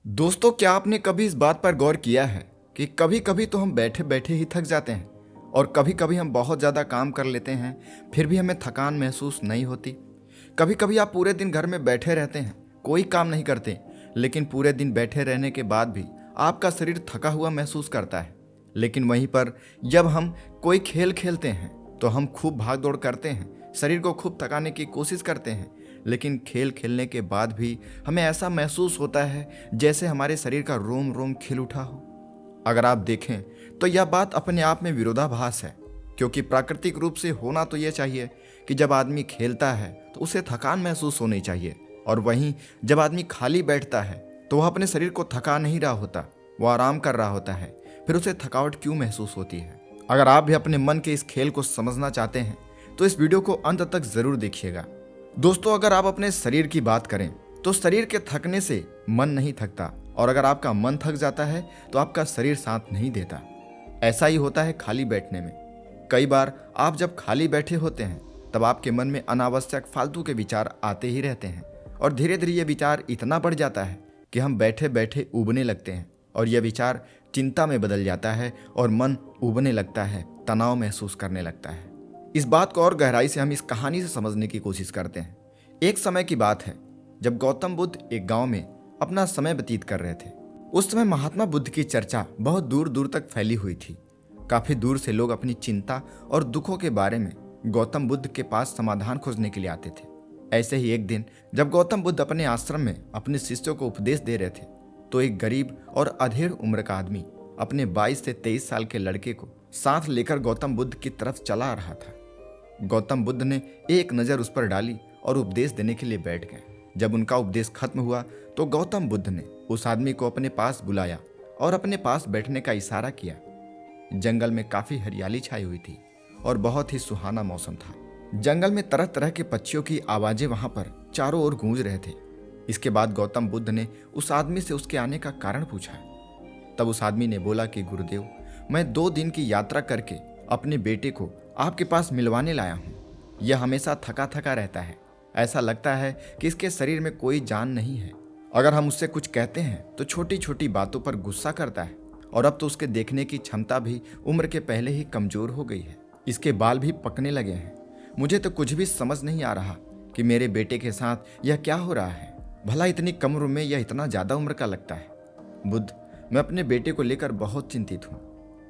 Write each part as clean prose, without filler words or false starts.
दोस्तों, क्या आपने कभी इस बात पर गौर किया है कि कभी कभी तो हम बैठे बैठे ही थक जाते हैं और कभी कभी हम बहुत ज़्यादा काम कर लेते हैं फिर भी हमें थकान महसूस नहीं होती। कभी कभी आप पूरे दिन घर में बैठे रहते हैं, कोई काम नहीं करते, लेकिन पूरे दिन बैठे रहने के बाद भी आपका शरीर थका हुआ महसूस करता है। लेकिन वहीं पर जब हम कोई खेल खेलते हैं तो हम खूब भाग दौड़ करते हैं, शरीर को खूब थकाने की कोशिश करते हैं, लेकिन खेल खेलने के बाद भी हमें ऐसा महसूस होता है जैसे हमारे शरीर का रोम रोम खिल उठा हो। अगर आप देखें तो यह बात अपने आप में विरोधाभास है, क्योंकि प्राकृतिक रूप से होना तो यह चाहिए कि जब आदमी खेलता है तो उसे थकान महसूस होनी चाहिए, और वहीं जब आदमी खाली बैठता है तो वह अपने शरीर को थका नहीं रहा होता, वह आराम कर रहा होता है। फिर उसे थकावट क्यों महसूस होती है? अगर आप भी अपने मन के इस खेल को समझना चाहते हैं तो इस वीडियो को अंत तक जरूर देखिएगा। दोस्तों, अगर आप अपने शरीर की बात करें तो शरीर के थकने से मन नहीं थकता, और अगर आपका मन थक जाता है तो आपका शरीर साथ नहीं देता। ऐसा ही होता है खाली बैठने में। कई बार आप जब खाली बैठे होते हैं तब आपके मन में अनावश्यक फालतू के विचार आते ही रहते हैं, और धीरे धीरे ये विचार इतना बढ़ जाता है कि हम बैठे बैठे ऊबने लगते हैं, और यह विचार चिंता में बदल जाता है और मन ऊबने लगता है, तनाव महसूस करने लगता है। इस बात को और गहराई से हम इस कहानी से समझने की कोशिश करते हैं। एक समय की बात है जब गौतम बुद्ध एक गांव में अपना समय व्यतीत कर रहे थे। उस समय महात्मा बुद्ध की चर्चा बहुत दूर दूर तक फैली हुई थी। काफी दूर से लोग अपनी चिंता और दुखों के बारे में गौतम बुद्ध के पास समाधान खोजने के लिए आते थे। ऐसे ही एक दिन जब गौतम बुद्ध अपने आश्रम में अपने शिष्यों को उपदेश दे रहे थे तो एक गरीब और अधेड़ उम्र का आदमी अपने 22 से 23 साल के लड़के को साथ लेकर गौतम बुद्ध की तरफ चला आ रहा था। गौतम बुद्ध ने एक नज़र उस पर डाली और उपदेश देने के लिए बैठ गए। जब उनका उपदेश खत्म हुआ तो गौतम बुद्ध ने उस आदमी को अपने पास बुलाया और अपने पास बैठने का इशारा किया। जंगल में काफी हरियाली छाई हुई थी और बहुत ही सुहाना मौसम था। जंगल में तरह तरह के पक्षियों की आवाजें वहां पर चारों ओर गूंज रहे थे। इसके बाद गौतम बुद्ध ने उस आदमी से उसके आने का कारण पूछा। तब उस आदमी ने बोला कि गुरुदेव, मैं 2 दिन की यात्रा करके अपने बेटे को आपके पास मिलवाने लाया हूँ। यह हमेशा थका थका रहता है, ऐसा लगता है कि इसके शरीर में कोई जान नहीं है। अगर हम उससे कुछ कहते हैं तो छोटी छोटी बातों पर गुस्सा करता है, और अब तो उसके देखने की क्षमता भी उम्र के पहले ही कमजोर हो गई है। इसके बाल भी पकने लगे हैं। मुझे तो कुछ भी समझ नहीं आ रहा कि मेरे बेटे के साथ यह क्या हो रहा है। भला इतनी कम उम्र में यह इतना ज्यादा उम्र का लगता है। बुद्ध, मैं अपने बेटे को लेकर बहुत चिंतित हूँ।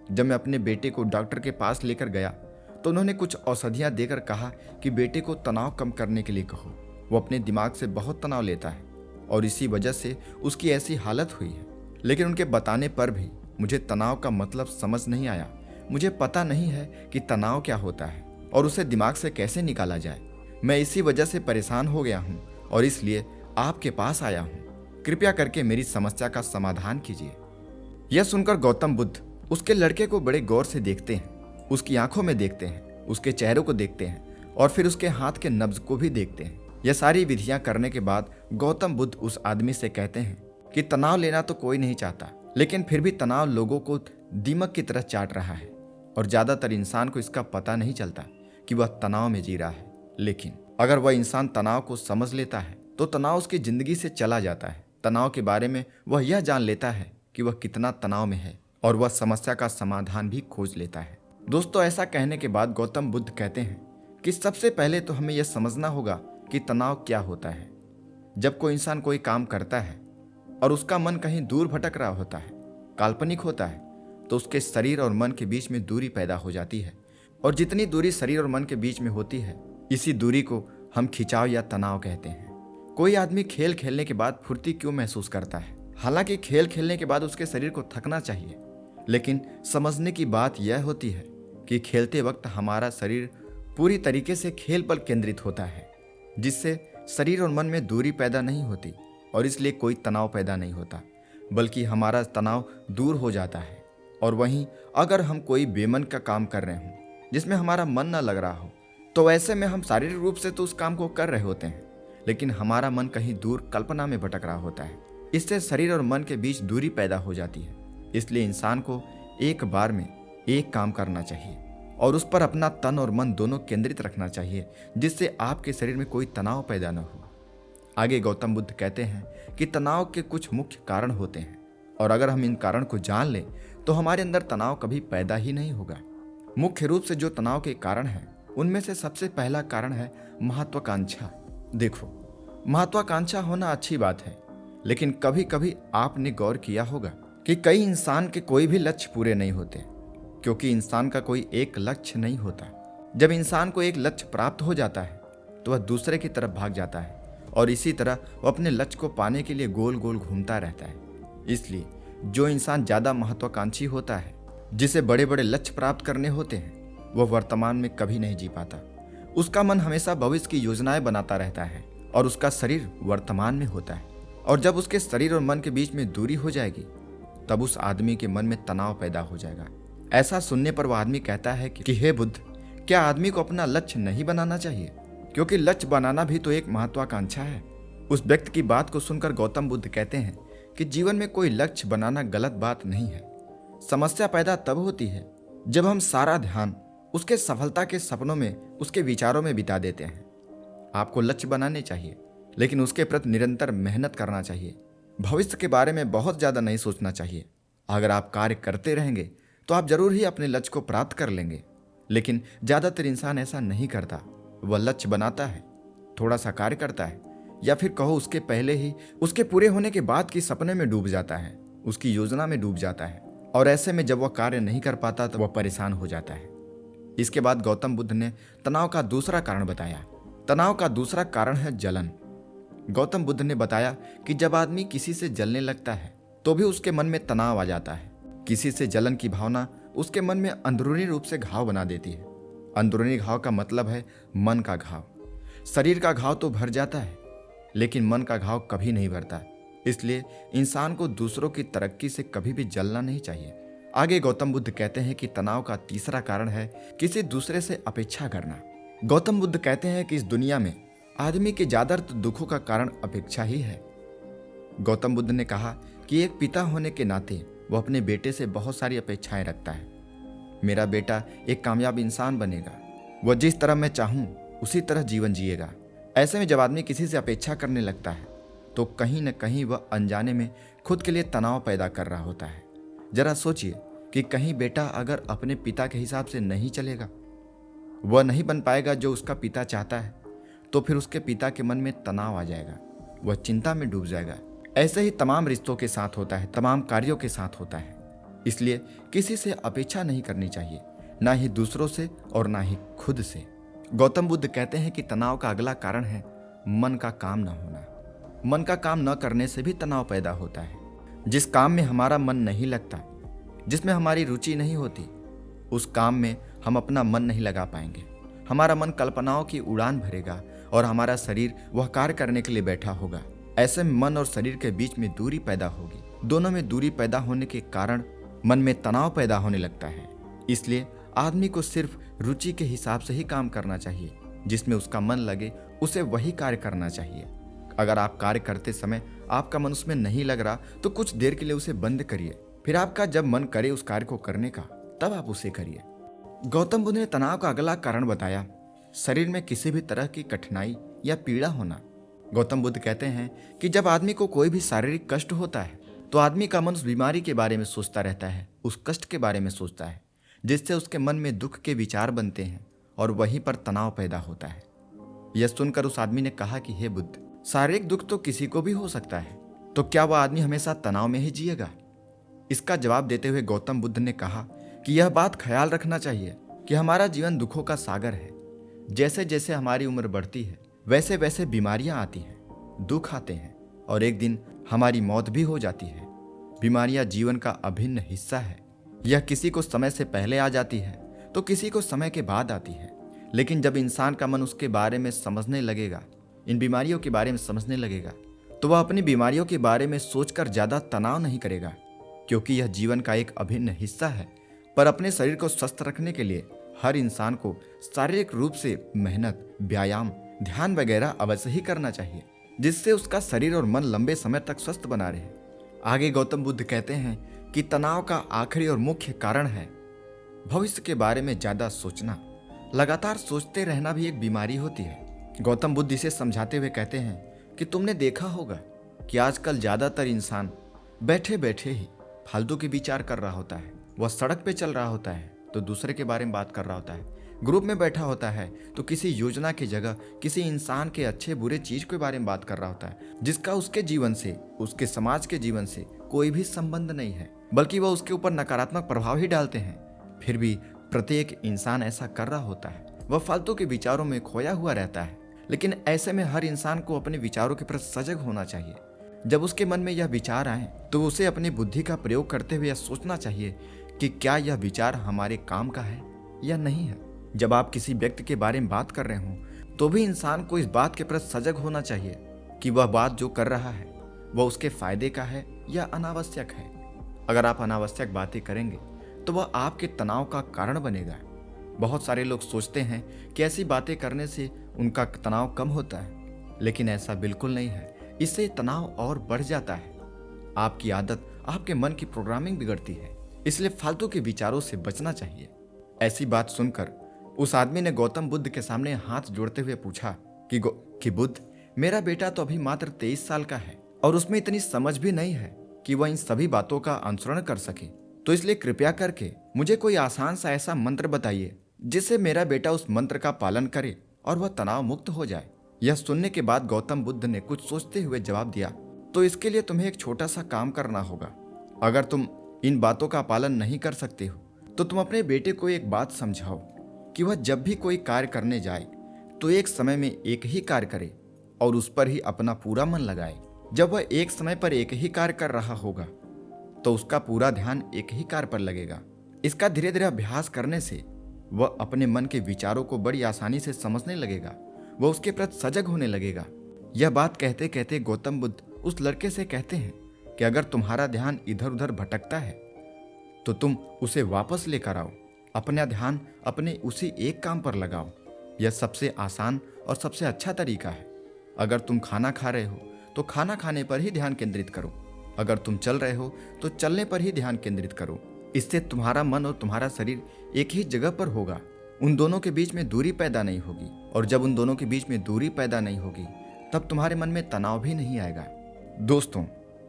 जब मैं अपने बेटे को डॉक्टर के पास लेकर गया तो उन्होंने कुछ औषधियां देकर कहा कि बेटे को तनाव कम करने के लिए कहो। वो अपने दिमाग से बहुत तनाव लेता है और इसी वजह से उसकी ऐसी हालत हुई है। लेकिन उनके बताने पर भी मुझे तनाव का मतलब समझ नहीं आया। मुझे पता नहीं है कि तनाव क्या होता है और उसे दिमाग से कैसे निकाला जाए। मैं इसी वजह से परेशान हो गया हूँ और इसलिए आपके पास आया हूँ। कृपया करके मेरी समस्या का समाधान कीजिए। यह सुनकर गौतम बुद्ध उसके लड़के को बड़े गौर से देखते हैं, उसकी आंखों में देखते हैं, उसके चेहरे को देखते हैं और फिर उसके हाथ के नब्ज को भी देखते हैं। यह सारी विधियां करने के बाद गौतम बुद्ध उस आदमी से कहते हैं कि तनाव लेना तो कोई नहीं चाहता, लेकिन फिर भी तनाव लोगों को दीमक की तरह चाट रहा है और ज्यादातर इंसान को इसका पता नहीं चलता कि वह तनाव में जी रहा है। लेकिन अगर वह इंसान तनाव को समझ लेता है तो तनाव उसकी जिंदगी से चला जाता है। तनाव के बारे में वह यह जान लेता है कि वह कितना तनाव में है और वह समस्या का समाधान भी खोज लेता है। दोस्तों, ऐसा कहने के बाद गौतम बुद्ध कहते हैं कि सबसे पहले तो हमें यह समझना होगा कि तनाव क्या होता है। जब कोई इंसान कोई काम करता है और उसका मन कहीं दूर भटक रहा होता है, काल्पनिक होता है, तो उसके शरीर और मन के बीच में दूरी पैदा हो जाती है। और जितनी दूरी शरीर और मन के बीच में होती है, इसी दूरी को हम खिंचाव या तनाव कहते हैं। कोई आदमी खेल खेलने के बाद फुर्ती क्यों महसूस करता है? हालांकि खेल खेलने के बाद उसके शरीर को थकना चाहिए, लेकिन समझने की बात यह होती है कि खेलते वक्त हमारा शरीर पूरी तरीके से खेल पर केंद्रित होता है, जिससे शरीर और मन में दूरी पैदा नहीं होती और इसलिए कोई तनाव पैदा नहीं होता, बल्कि हमारा तनाव दूर हो जाता है। और वहीं अगर हम कोई बेमन का काम कर रहे हों जिसमें हमारा मन न लग रहा हो, तो ऐसे में हम शारीरिक रूप से तो उस काम को कर रहे होते हैं, लेकिन हमारा मन कहीं दूर कल्पना में भटक रहा होता है। इससे शरीर और मन के बीच दूरी पैदा हो जाती है। इसलिए इंसान को एक बार में एक काम करना चाहिए और उस पर अपना तन और मन दोनों केंद्रित रखना चाहिए, जिससे आपके शरीर में कोई तनाव पैदा न हो। आगे गौतम बुद्ध कहते हैं कि तनाव के कुछ मुख्य कारण होते हैं और अगर हम इन कारण को जान लें तो हमारे अंदर तनाव कभी पैदा ही नहीं होगा। मुख्य रूप से जो तनाव के कारण हैं उनमें से सबसे पहला कारण है महत्वाकांक्षा। देखो, महत्वाकांक्षा होना अच्छी बात है, लेकिन कभी कभी आपने गौर किया होगा कि कई इंसान के कोई भी लक्ष्य पूरे नहीं होते, क्योंकि इंसान का कोई एक लक्ष्य नहीं होता। जब इंसान को एक लक्ष्य प्राप्त हो जाता है तो वह दूसरे की तरफ भाग जाता है और इसी तरह वह अपने लक्ष्य को पाने के लिए गोल गोल घूमता रहता है। इसलिए जो इंसान ज्यादा महत्वाकांक्षी होता है, जिसे बड़े बड़े लक्ष्य प्राप्त करने होते हैं, वह वर्तमान में कभी नहीं जी पाता। उसका मन हमेशा भविष्य की योजनाएं बनाता रहता है और उसका शरीर वर्तमान में होता है। और जब उसके शरीर और मन के बीच में दूरी हो जाएगी तब उस आदमी के मन में तनाव पैदा हो जाएगा। ऐसा सुनने पर वह आदमी कहता है कि हे बुद्ध, क्या आदमी को अपना लक्ष्य नहीं बनाना चाहिए, क्योंकि लक्ष्य बनाना भी तो एक महत्वाकांक्षा है। उस व्यक्ति की बात को सुनकर गौतम बुद्ध कहते हैं कि जीवन में कोई लक्ष्य बनाना गलत बात नहीं है। समस्या पैदा तब होती है जब हम सारा ध्यान उसके सफलता के सपनों में, उसके विचारों में बिता देते हैं। आपको लक्ष्य बनाने चाहिए, लेकिन उसके प्रति निरंतर मेहनत करना चाहिए। भविष्य के बारे में बहुत ज्यादा नहीं सोचना चाहिए। अगर आप कार्य करते रहेंगे तो आप जरूर ही अपने लक्ष्य को प्राप्त कर लेंगे, लेकिन ज्यादातर इंसान ऐसा नहीं करता। वह लक्ष्य बनाता है, थोड़ा सा कार्य करता है, या फिर कहो उसके पहले ही, उसके पूरे होने के बाद की सपने में डूब जाता है, उसकी योजना में डूब जाता है, और ऐसे में जब वह कार्य नहीं कर पाता तो वह परेशान हो जाता है। इसके बाद गौतम बुद्ध ने तनाव का दूसरा कारण बताया। तनाव का दूसरा कारण है जलन। गौतम बुद्ध ने बताया कि जब आदमी किसी से जलने लगता है तो भी उसके मन में तनाव आ जाता है। किसी से जलन की भावना उसके मन में अंदरूनी रूप से घाव बना देती है। अंदरूनी घाव का मतलब है मन का घाव। शरीर का घाव तो भर जाता है, लेकिन मन का घाव कभी नहीं भरता। इसलिए इंसान को दूसरों की तरक्की से कभी भी जलना नहीं चाहिए। आगे गौतम बुद्ध कहते हैं कि तनाव का तीसरा कारण है किसी दूसरे से अपेक्षा करना। गौतम बुद्ध कहते हैं कि इस दुनिया में आदमी के ज्यादातर दुखों का कारण अपेक्षा ही है। गौतम बुद्ध ने कहा कि एक पिता होने के नाते वह अपने बेटे से बहुत सारी अपेक्षाएं रखता है। मेरा बेटा एक कामयाब इंसान बनेगा, वह जिस तरह मैं चाहूं उसी तरह जीवन जिएगा। ऐसे में जब आदमी किसी से अपेक्षा करने लगता है तो कहीं न कहीं वह अनजाने में खुद के लिए तनाव पैदा कर रहा होता है। जरा सोचिए कि कहीं बेटा अगर अपने पिता के हिसाब से नहीं चलेगा, वह नहीं बन पाएगा जो उसका पिता चाहता है, तो फिर उसके पिता के मन में तनाव आ जाएगा, वह चिंता में डूब जाएगा। ऐसे ही तमाम रिश्तों के साथ होता है, तमाम कार्यों के साथ होता है। इसलिए किसी से अपेक्षा नहीं करनी चाहिए, ना ही दूसरों से और ना ही खुद से। गौतम बुद्ध कहते हैं कि तनाव का अगला कारण है मन का काम न होना। मन का काम न करने से भी तनाव पैदा होता है। जिस काम में हमारा मन नहीं लगता, जिसमें हमारी रुचि नहीं होती, उस काम में हम अपना मन नहीं लगा पाएंगे। हमारा मन कल्पनाओं की उड़ान भरेगा और हमारा शरीर वह कार्य करने के लिए बैठा होगा। ऐसे में मन और शरीर के बीच में दूरी पैदा होगी। दोनों में दूरी पैदा होने के कारण मन में तनाव पैदा होने लगता है। इसलिए आदमी को सिर्फ रुचि के हिसाब से ही काम करना चाहिए। जिसमें उसका मन लगे उसे वही कार्य करना चाहिए। अगर आप कार्य करते समय आपका मन उसमें नहीं लग रहा तो कुछ देर के लिए उसे बंद करिए, फिर आपका जब मन करे उस कार्य को करने का तब आप उसे करिए। गौतम बुद्ध ने तनाव का अगला कारण बताया शरीर में किसी भी तरह की कठिनाई या पीड़ा होना। गौतम बुद्ध कहते हैं कि जब आदमी को कोई भी शारीरिक कष्ट होता है तो आदमी का मन उस बीमारी के बारे में सोचता रहता है, उस कष्ट के बारे में सोचता है, जिससे उसके मन में दुख के विचार बनते हैं और वहीं पर तनाव पैदा होता है। यह सुनकर उस आदमी ने कहा कि हे बुद्ध, शारीरिक दुख तो किसी को भी हो सकता है, तो क्या वह आदमी हमेशा तनाव में ही जिएगा? इसका जवाब देते हुए गौतम बुद्ध ने कहा कि यह बात ख्याल रखना चाहिए कि हमारा जीवन दुखों का सागर है। जैसे जैसे हमारी उम्र बढ़ती है वैसे वैसे बीमारियां आती हैं, दुख आते हैं और एक दिन हमारी मौत भी हो जाती है। बीमारियां जीवन का अभिन्न हिस्सा है। यह किसी को समय से पहले आ जाती है तो किसी को समय के बाद आती है। लेकिन जब इंसान का मन उसके बारे में समझने लगेगा, इन बीमारियों के बारे में समझने लगेगा, तो वह अपनी बीमारियों के बारे में सोचकर ज्यादा तनाव नहीं करेगा, क्योंकि यह जीवन का एक अभिन्न हिस्सा है। पर अपने शरीर को स्वस्थ रखने के लिए हर इंसान को शारीरिक रूप से मेहनत, व्यायाम, ध्यान वगैरह अवश्य ही करना चाहिए, जिससे उसका शरीर और मन लंबे समय तक स्वस्थ बना रहे। आगे गौतम बुद्ध कहते हैं कि तनाव का आखिरी और मुख्य कारण है भविष्य के बारे में ज्यादा सोचना। लगातार सोचते रहना भी एक बीमारी होती है। गौतम बुद्ध इसे समझाते हुए कहते हैं कि तुमने देखा होगा कि आजकल ज्यादातर इंसान बैठे बैठे ही फालतू के विचार कर रहा होता है। वह सड़क पे चल रहा होता है तो दूसरे के बारे में बात कर रहा होता है, ग्रुप में बैठा होता है तो किसी योजना की जगह किसी इंसान के अच्छे बुरे चीज के बारे में बात कर रहा होता है, जिसका उसके जीवन से, उसके समाज के जीवन से कोई भी संबंध नहीं है, बल्कि वह उसके ऊपर नकारात्मक प्रभाव ही डालते हैं। फिर भी प्रत्येक इंसान ऐसा कर रहा होता है, वह फालतू के विचारों में खोया हुआ रहता है। लेकिन ऐसे में हर इंसान को अपने विचारों के प्रति सजग होना चाहिए। जब उसके मन में यह विचार आए तो उसे अपनी बुद्धि का प्रयोग करते हुए यह सोचना चाहिए कि क्या यह विचार हमारे काम का है या नहीं है। जब आप किसी व्यक्ति के बारे में बात कर रहे हो तो भी इंसान को इस बात के प्रति सजग होना चाहिए कि वह बात जो कर रहा है वह उसके फायदे का है या अनावश्यक है। अगर आप अनावश्यक बातें करेंगे तो वह आपके तनाव का कारण बनेगा। बहुत सारे लोग सोचते हैं कि ऐसी बातें करने से उनका तनाव कम होता है, लेकिन ऐसा बिल्कुल नहीं है। इससे तनाव और बढ़ जाता है। आपकी आदत, आपके मन की प्रोग्रामिंग बिगड़ती है, इसलिए फालतू के विचारों से बचना चाहिए। ऐसी बात सुनकर उस आदमी ने गौतम बुद्ध के सामने हाथ जोड़ते हुए पूछा कि बुद्ध, मेरा बेटा तो अभी मात्र 23 साल का है और उसमें इतनी समझ भी नहीं है कि वह इन सभी बातों का अनुसरण कर सके, तो इसलिए कृपया करके मुझे कोई आसान सा ऐसा मंत्र बताइए जिससे मेरा बेटा उस मंत्र का पालन करे और वह तनाव मुक्त हो जाए। यह सुनने के बाद गौतम बुद्ध ने कुछ सोचते हुए जवाब दिया, तो इसके लिए तुम्हें एक छोटा सा काम करना होगा। अगर तुम इन बातों का पालन नहीं कर सकते हो तो तुम अपने बेटे को एक बात समझाओ कि वह जब भी कोई कार्य करने जाए तो एक समय में एक ही कार्य करे और उस पर ही अपना पूरा मन लगाए। जब वह एक समय पर एक ही कार्य कर रहा होगा तो उसका पूरा ध्यान एक ही कार्य पर लगेगा। इसका धीरे धीरे अभ्यास करने से वह अपने मन के विचारों को बड़ी आसानी से समझने लगेगा, वह उसके प्रति सजग होने लगेगा। यह बात कहते कहते गौतम बुद्ध उस लड़के से कहते हैं कि अगर तुम्हारा ध्यान इधर उधर भटकता है तो तुम उसे वापस लेकर आओ, अपना ध्यान अपने उसी एक काम पर लगाओ। यह सबसे आसान और सबसे अच्छा तरीका है। अगर तुम खाना खा रहे हो तो खाना खाने पर ही ध्यान केंद्रित करो, अगर तुम चल रहे हो तो चलने पर ही ध्यान केंद्रित करो। इससे तुम्हारा मन और तुम्हारा शरीर एक ही जगह पर होगा, उन दोनों के बीच में दूरी पैदा नहीं होगी, और जब उन दोनों के बीच में दूरी पैदा नहीं होगी तब तुम्हारे मन में तनाव भी नहीं आएगा। दोस्तों,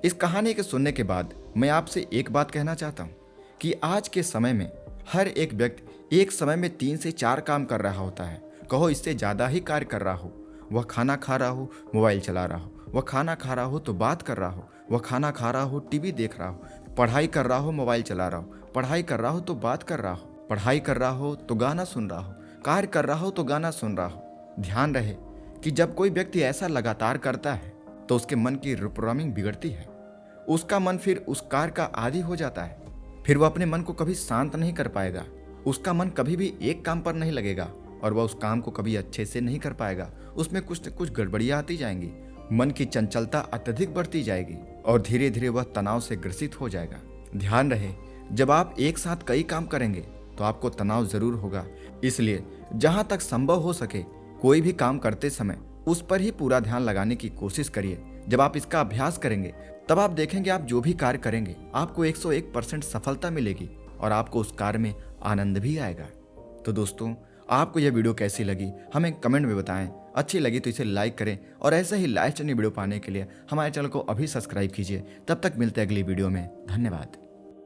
इस कहानी के सुनने के बाद मैं आपसे एक बात कहना चाहता हूँ कि आज के समय में हर एक व्यक्ति एक समय में 3 से 4 काम कर रहा होता है। कहो इससे ज्यादा ही कार्य कर रहा हो। वह खाना खा रहा हो, मोबाइल चला रहा हो, वह खाना खा रहा हो तो बात कर रहा हो, वह खाना खा रहा हो टीवी देख रहा हो, पढ़ाई कर रहा हो मोबाइल चला रहा हो, पढ़ाई कर रहा हो तो बात कर रहा हो, पढ़ाई कर रहा हो तो गाना सुन रहा हो, कार्य कर रहा हो तो गाना सुन रहा हो। ध्यान रहे कि जब कोई व्यक्ति ऐसा लगातार करता है तो उसके मन की प्रोग्रामिंग बिगड़ती है। उसका मन फिर उस कार्य का आदी हो जाता है। फिर वह अपने मन को कभी शांत नहीं कर पाएगा। उसका मन कभी भी एक काम पर नहीं लगेगा और वह उस काम को कभी अच्छे से नहीं कर पाएगा। उसमें कुछ न कुछ गड़बड़ियां आती जाएंगी, मन की चंचलता अत्यधिक बढ़ती जाएगी और धीरे धीरे वह तनाव से ग्रसित हो जाएगा। ध्यान रहे, जब आप एक साथ कई काम करेंगे तो आपको तनाव जरूर होगा। इसलिए जहां तक संभव हो सके कोई भी काम करते समय उस पर ही पूरा ध्यान लगाने की कोशिश करिए। जब आप इसका अभ्यास करेंगे तब आप देखेंगे आप जो भी कार्य करेंगे आपको 101% सफलता मिलेगी और आपको उस कार्य में आनंद भी आएगा। तो दोस्तों, आपको यह वीडियो कैसी लगी हमें कमेंट में बताएं। अच्छी लगी तो इसे लाइक करें और ऐसे ही लाइफ स्टाइल वीडियो पाने के लिए हमारे चैनल को अभी सब्सक्राइब कीजिए। तब तक मिलते हैं अगली वीडियो में। धन्यवाद।